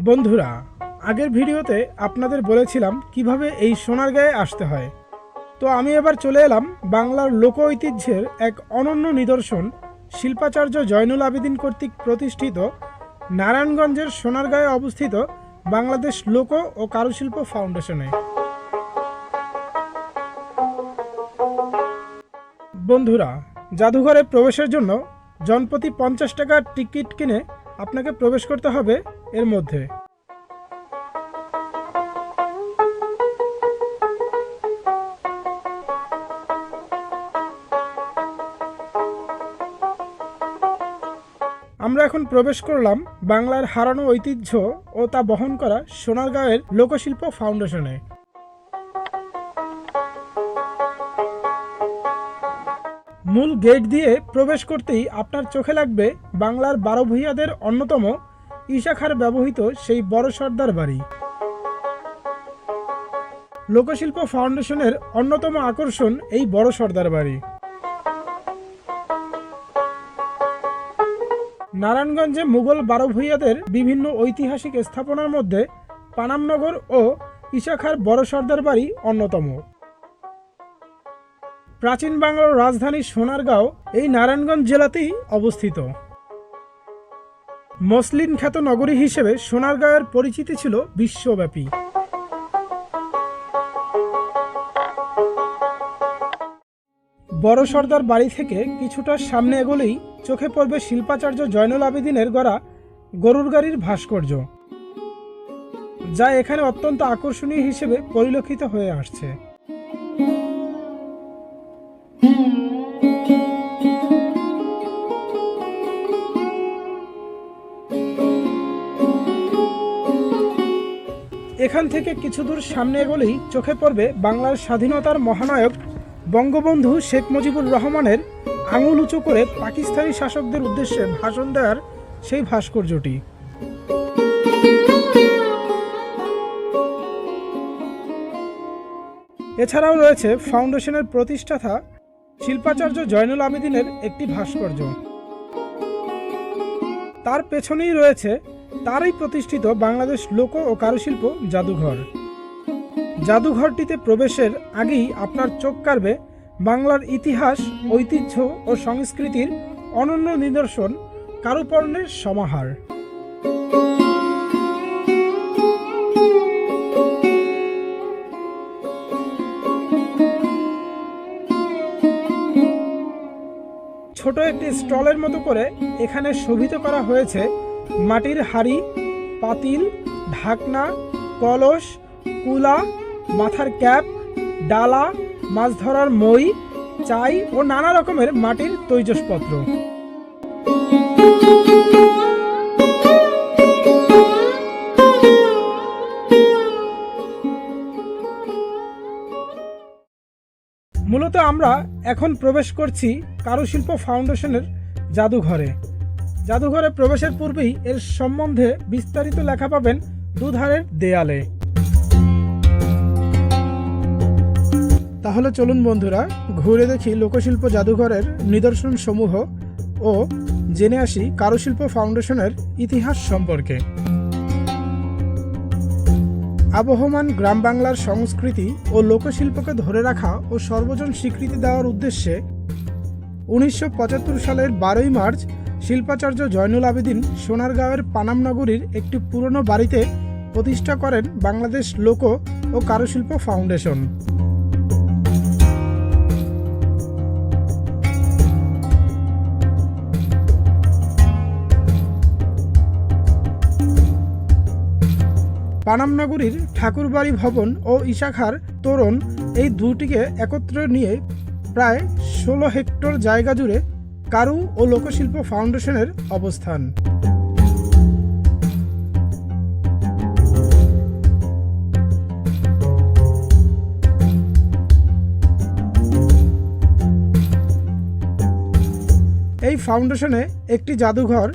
বন্ধুরা, আগের ভিডিওতে আপনাদের বলেছিলাম কিভাবে এই সোনারগাঁয়ে আসতে হয়। তো আমি এবার চলে এলাম বাংলার লোক ঐতিহ্যের এক অনন্য নিদর্শন শিল্পাচার্য জয়নুল আবেদিন কর্তৃক প্রতিষ্ঠিত নারায়ণগঞ্জের সোনারগাঁয়ে অবস্থিত বাংলাদেশ লোক ও কারুশিল্প ফাউন্ডেশনে। বন্ধুরা, জাদুঘরে প্রবেশের জন্য জনপ্রতি 50 টাকার টিকিট কিনে আপনাকে প্রবেশ করতে হবে এর মধ্যে। আমরা এখন প্রবেশ করলাম বাংলার হারানো ঐতিহ্য ও তা বহন করা সোনারগাঁয়ের লোকশিল্প ফাউন্ডেশনে। মূল গেট দিয়ে প্রবেশ করতেই আপনার চোখে লাগবে বাংলার 12 ভূঁইয়াদের অন্যতম ঈশাখার ব্যবহৃত সেই বড় সর্দার বাড়ি। লোকশিল্প ফাউন্ডেশনের অন্যতম আকর্ষণ এই বড় সর্দার বাড়ি। নারায়ণগঞ্জে মুঘল 12 ভূঁইয়াদের বিভিন্ন ঐতিহাসিক স্থাপনার মধ্যে পানামনগর ও ঈশাখার বড় সর্দার বাড়ি অন্যতম। প্রাচীন বাংলার রাজধানী সোনারগাঁও এই নারায়ণগঞ্জ জেলাতেই অবস্থিত। মসলিন খ্যাত নগরী হিসেবে সোনারগাঁয়ের পরিচিতি ছিল বিশ্বব্যাপী। বড় সর্দার বাড়ি থেকে কিছুটা সামনে এগোলেই চোখে পড়বে শিল্পাচার্য জয়নুল আবেদিনের গড়া গরুর গাড়ির ভাস্কর্য, যা এখানে অত্যন্ত আকর্ষণীয় হিসেবে পরিলক্ষিত হয়ে আসছে। এখান থেকে কিছু দূর সামনে এগোলেই চোখে পড়বে বাংলার স্বাধীনতার মহানায়ক বঙ্গবন্ধু শেখ মুজিবুর রহমানের আঙুল উঁচু করে পাকিস্তানি শাসকদের উদ্দেশ্যে ভাষণ দেওয়ার সেই ভাস্কর্যটি। এছাড়াও রয়েছে ফাউন্ডেশনের প্রতিষ্ঠাতা শিল্পাচার্য জয়নুল আবেদিনের একটি ভাস্কর্য। তার পেছনেই রয়েছে তারই প্রতিষ্ঠিত বাংলাদেশ লোক ও কারুশিল্প জাদুঘর। জাদুঘরটিতে প্রবেশের আগেই আপনার চোখ কাড়বে বাংলার ইতিহাস, ঐতিহ্য ও সংস্কৃতির অনন্য নিদর্শন কারুপণ্যের সমাহার। ছোট একটি স্টলের মতো করে এখানে শোভিত করা হয়েছে মাটির হাঁড়ি, পাতিল, ঢাকনা, কলস, কুলা, মাথার ক্যাপ, ডালা, মাছ ধরার মই, চাই ও নানা রকমের মাটির তৈজসপত্র। মূলত আমরা এখন প্রবেশ করছি কারুশিল্প ফাউন্ডেশনের জাদুঘরে। জাদুঘরে প্রবেশের পূর্বেই এর সম্বন্ধে বিস্তারিত লেখা পাবেন দুধারের দেয়ালে। তাহলে চলুন বন্ধুরা, ঘুরে দেখি লোকশিল্প জাদুঘরের নিদর্শন সমূহ ও জেনে আসি কারুশিল্প ফাউন্ডেশনের ইতিহাস সম্পর্কে। আবহমান গ্রাম বাংলার সংস্কৃতি ও লোকশিল্পকে ধরে রাখা ও সর্বজন স্বীকৃতি দেওয়ার উদ্দেশ্যে 1975 সালের 12ই মার্চ শিল্পাচার্য জয়নুল আবেদিন সোনারগাঁওয়ের পানামনগরীর একটি পুরনো বাড়িতে প্রতিষ্ঠা করেন বাংলাদেশ লোক ও কারুশিল্প ফাউন্ডেশন। পানামনগরীর ঠাকুরবাড়ি ভবন ও ঈশাখার তোরণ এই দুটিকে একত্রে নিয়ে প্রায় 16 হেক্টর জায়গা জুড়ে কারু ও লোকশিল্প ফাউন্ডেশনের অবস্থান। এই ফাউন্ডেশনে একটি জাদুঘর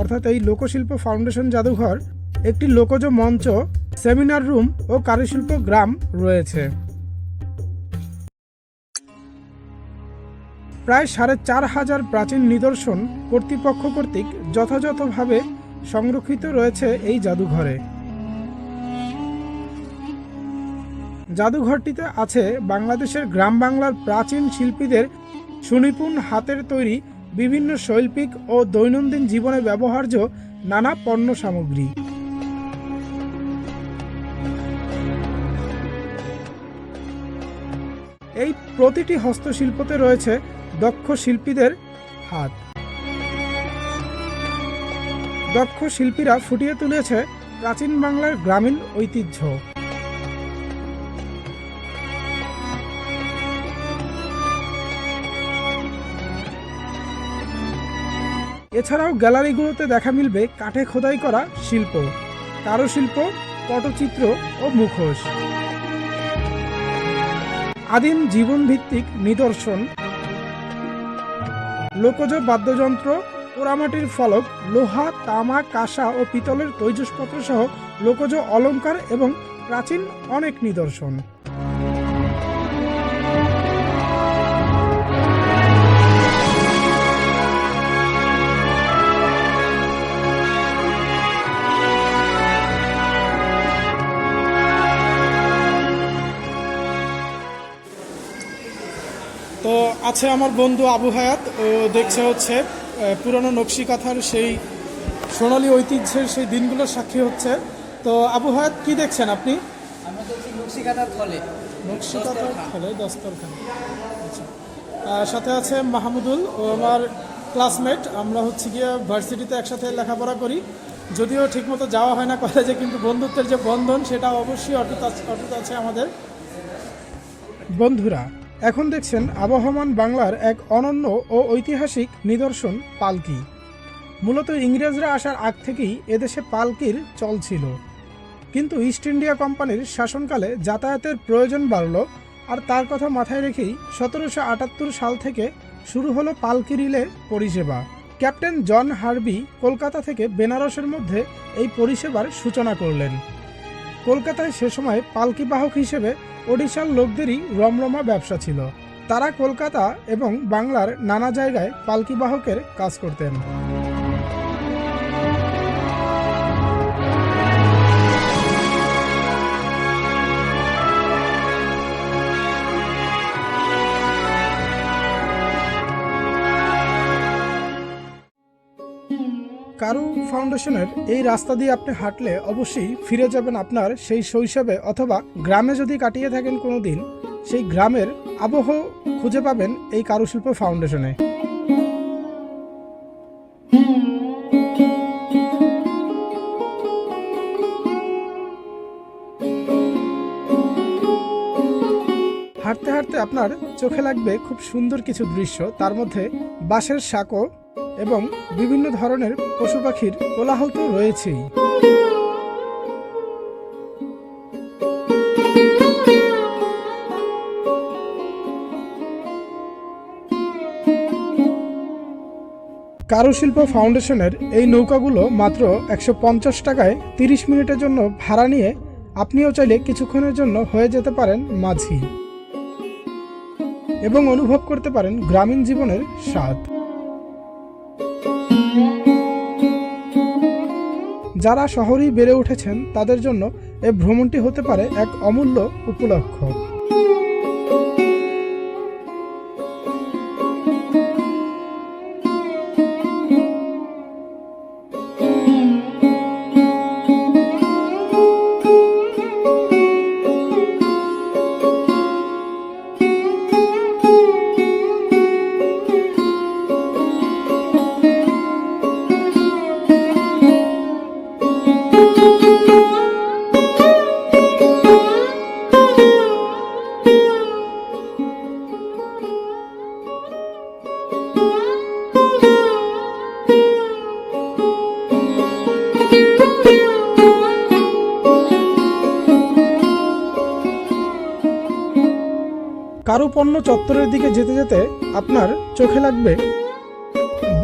অর্থাৎ এই লোকশিল্প ফাউন্ডেশন জাদুঘর, একটি লোকজ মঞ্চ, সেমিনার রুম ও কারুশিল্প গ্রাম রয়েছে। প্রায় 4500 প্রাচীন নিদর্শন কর্তৃপক্ষ কর্তৃক যথাযথভাবে সংরক্ষিত রয়েছে এই জাদুঘরে। জাদুঘরটিতে আছে বাংলাদেশের গ্রাম বাংলার প্রাচীন শিল্পীদের সুনিপুণ হাতের তৈরি বিভিন্ন শৈল্পিক ও দৈনন্দিন জীবনে ব্যবহার্য নানা পণ্য সামগ্রী। এই প্রতিটি হস্তশিল্পতে রয়েছে দক্ষ শিল্পীদের হাত। দক্ষ শিল্পীরা ফুটিয়ে তুলেছে প্রাচীন বাংলার গ্রামীণ ঐতিহ্য। এছাড়াও গ্যালারিগুলোতে দেখা মিলবে কাঠে খোদাই করা শিল্প, কারুশিল্প, পটচিত্র ও মুখোশ, আদিম জীবনভিত্তিক নিদর্শন, লোকজ বাদ্যযন্ত্র, পোড়ামাটির ফলক, লোহা, তামা, কাঁসা ও পিতলের তৈজসপত্র সহ লোকজ অলংকার এবং প্রাচীন অনেক নিদর্শন। তো আছে আমার বন্ধু আবু হায়াত, ও দেখছে হচ্ছে পুরনো নকশি কাঁথার সেই সোনালী ঐতিহ্যের সেই দিনগুলোর সাক্ষী হচ্ছে। তো আবু হায়াত, কি দেখছেন আপনি? আমরা দেখছি নকশি কাঁথার থলে, নকশি কাঁথার থলে, দস্তরখান। আচ্ছা, সাথে আছে মাহমুদুল, ও আমার ক্লাসমেট। আমরা হচ্ছে গিয়ে ভার্সিটিতে একসাথে লেখাপড়া করি, যদিও ঠিকমতো যাওয়া হয় না কলেজে, কিন্তু বন্ধুত্বের যে বন্ধন সেটা অবশ্যই অটুট আছে আমাদের। বন্ধুরা, এখন দেখছেন আবহমান বাংলার এক অনন্য ও ঐতিহাসিক নিদর্শন পালকি। মূলত ইংরেজরা আসার আগ থেকেই এদেশে পালকির চল ছিল, কিন্তু ইস্ট ইন্ডিয়া কোম্পানির শাসনকালে যাতায়াতের প্রয়োজন বাড়ল, আর তার কথা মাথায় রেখেই 1778 সাল থেকে শুরু হলো পালকি রিলে পরিষেবা। ক্যাপ্টেন জন হার্বি কলকাতা থেকে বেনারসের মধ্যে এই পরিষেবার সূচনা করলেন। কলকাতায় সে সময় পালকি বাহক হিসেবে ওড়িশার লোকদেরই রমরমা ব্যবসা ছিল। তারা কলকাতা এবং বাংলার নানা জায়গায় পালকি বাহকের কাজ করতেন। কারু ফাউন্ডেশনের এই রাস্তা দিয়ে আপনি হাঁটলে অবশ্যই ফিরে যাবেন আপনার সেই শৈশবে, অথবা গ্রামে যদি কাটিয়ে থাকেন কোনো দিন, সেই গ্রামের আবহ খুঁজে পাবেন এই কারুশিল্প ফাউন্ডেশনে। হাঁটতে হাঁটতে আপনার চোখে লাগবে খুব সুন্দর কিছু দৃশ্য, তার মধ্যে বাঁশের সাঁকো এবং বিভিন্ন ধরনের পশু পাখির কোলাহল তো রয়েছেই। কারুশিল্প ফাউন্ডেশনের এই নৌকাগুলো মাত্র 150 টাকায় 30 মিনিটের জন্য ভাড়া নিয়ে আপনিও চাইলে কিছুক্ষণের জন্য হয়ে যেতে পারেন মাঝি এবং অনুভব করতে পারেন গ্রামীণ জীবনের স্বাদ। যারা শহরেই বেড়ে উঠেছেন তাদের জন্য এই ভ্রমণটি হতে পারে এক অমূল্য উপলক্ষ। কারুপণ্য চত্বরের দিকে যেতে যেতে আপনার চোখে লাগবে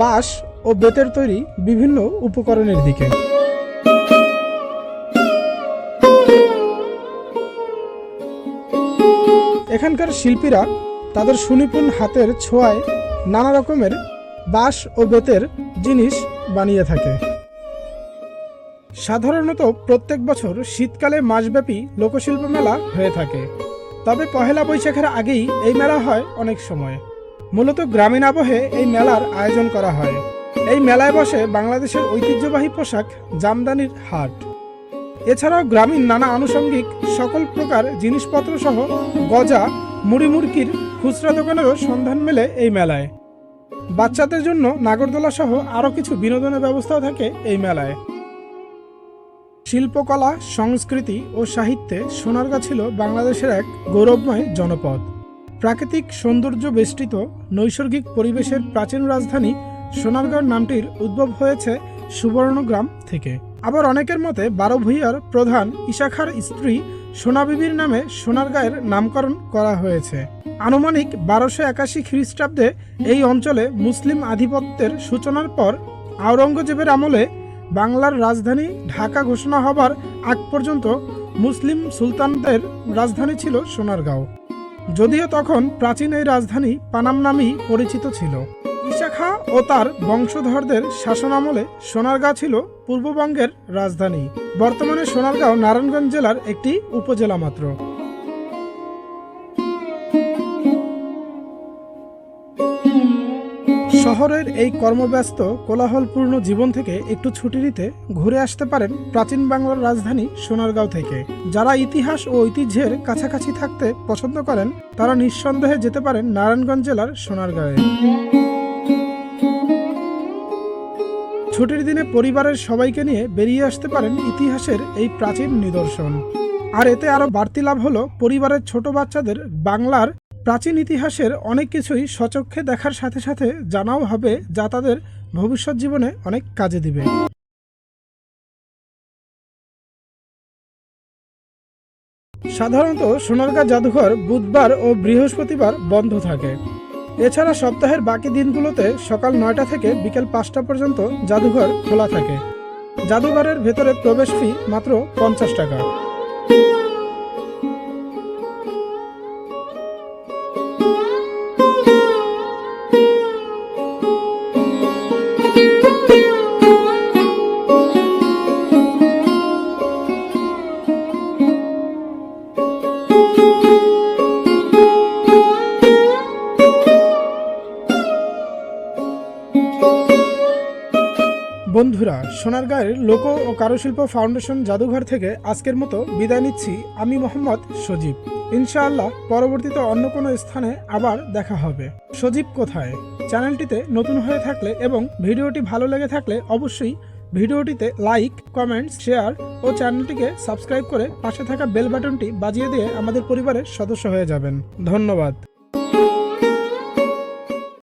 বাঁশ ও বেতের তৈরি বিভিন্ন উপকরণের দিকে। এখানকার শিল্পীরা তাদের সুনিপুণ হাতের ছোঁয়ায় নানা রকমের বাঁশ ও বেতের জিনিস বানিয়ে থাকে। সাধারণত প্রত্যেক বছর শীতকালে মাসব্যাপী লোকশিল্প মেলা হয়ে থাকে, তবে পহেলা বৈশাখের আগেই এই মেলা হয় অনেক সময়। মূলত গ্রামীণ আবহে এই মেলার আয়োজন করা হয়। এই মেলায় বসে বাংলাদেশের ঐতিহ্যবাহী পোশাক জামদানির হাট। এছাড়াও গ্রামীণ নানা আনুষঙ্গিক সকল প্রকার জিনিসপত্র সহ গজা, মুড়ি মুড়কির খুচরা দোকানেরও সন্ধান মেলে এই মেলায়। বাচ্চাদের জন্য নাগরদোলা সহ আরও কিছু বিনোদনের ব্যবস্থাও থাকে এই মেলায়। শিল্পকলা, সংস্কৃতি ও সাহিত্যে সোনারগাঁ ছিল বাংলাদেশের এক গৌরবময় জনপদ। প্রাকৃতিক সৌন্দর্য বেষ্টিত নৈসর্গিক পরিবেশের প্রাচীন রাজধানী সোনারগাঁও নামটির উদ্ভব হয়েছে সুবর্ণগ্রাম থেকে। আবার অনেকের মতে 12 ভূঁইয়ার প্রধান ইশাখার স্ত্রী সোনাবিবির নামে সোনারগাঁয়ের নামকরণ করা হয়েছে। আনুমানিক 1281 খ্রিস্টাব্দে এই অঞ্চলে মুসলিম আধিপত্যের সূচনার পর আওরঙ্গজেবের আমলে বাংলার রাজধানী ঢাকা ঘোষণা হবার আগ পর্যন্ত মুসলিম সুলতানদের রাজধানী ছিল সোনারগাঁও। যদিও তখন প্রাচীন এই রাজধানী পানাম নামেই পরিচিত ছিল। ইশাখা ও তার বংশধরদের শাসনামলে সোনারগাঁও ছিল পূর্ববঙ্গের রাজধানী। বর্তমানে সোনারগাঁও নারায়ণগঞ্জ জেলার একটি উপজেলা মাত্র। শহরের এই কর্মব্যস্ত কোলাহলপূর্ণ জীবন থেকে একটু ছুটি নিতে ঘুরে আসতে পারেন প্রাচীন বাংলার রাজধানী সোনারগাঁও থেকে। যারা ইতিহাস ও ঐতিহ্যের কাছাকাছি থাকতে পছন্দ করেন তারা নিঃসন্দেহে যেতে পারেন নারায়ণগঞ্জ জেলার সোনারগাঁয়ে। ছুটির দিনে পরিবারের সবাইকে নিয়ে বেরিয়ে আসতে পারেন ইতিহাসের এই প্রাচীন নিদর্শন। আর এতে আরও বাড়তি লাভ হলো পরিবারের ছোট বাচ্চাদের বাংলার প্রাচীন ইতিহাসের অনেক কিছুই স্বচক্ষে দেখার সাথে সাথে জানাও হবে, যা তাদের ভবিষ্যৎ জীবনে অনেক কাজে দিবে। সাধারণত সোনারগাঁ জাদুঘর বুধবার ও বৃহস্পতিবার বন্ধ থাকে। এছাড়া সপ্তাহের বাকি দিনগুলোতে সকাল 9টা থেকে বিকেল 5টা পর্যন্ত জাদুঘর খোলা থাকে। জাদুঘরের ভেতরে প্রবেশ ফি মাত্র 50 টাকা। বন্ধুরা, সোনারগাঁয়ের লোক ও কারুশিল্প ফাউন্ডেশন জাদুঘর থেকে আজকের মতো বিদায় নিচ্ছি। আমি মোহাম্মদ সজীব। ইনশাআল্লাহ পরবর্তীতে অন্য কোনো স্থানে আবার দেখা হবে। সজীব কোথায় চ্যানেলটিতে নতুন হয়ে থাকলে এবং ভিডিওটি ভালো লেগে থাকলে অবশ্যই ভিডিওটিতে লাইক, কমেন্টস, শেয়ার ও চ্যানেলটিকে সাবস্ক্রাইব করে পাশে থাকা বেল বাটনটি বাজিয়ে দিয়ে আমাদের পরিবারের সদস্য হয়ে যাবেন। ধন্যবাদ।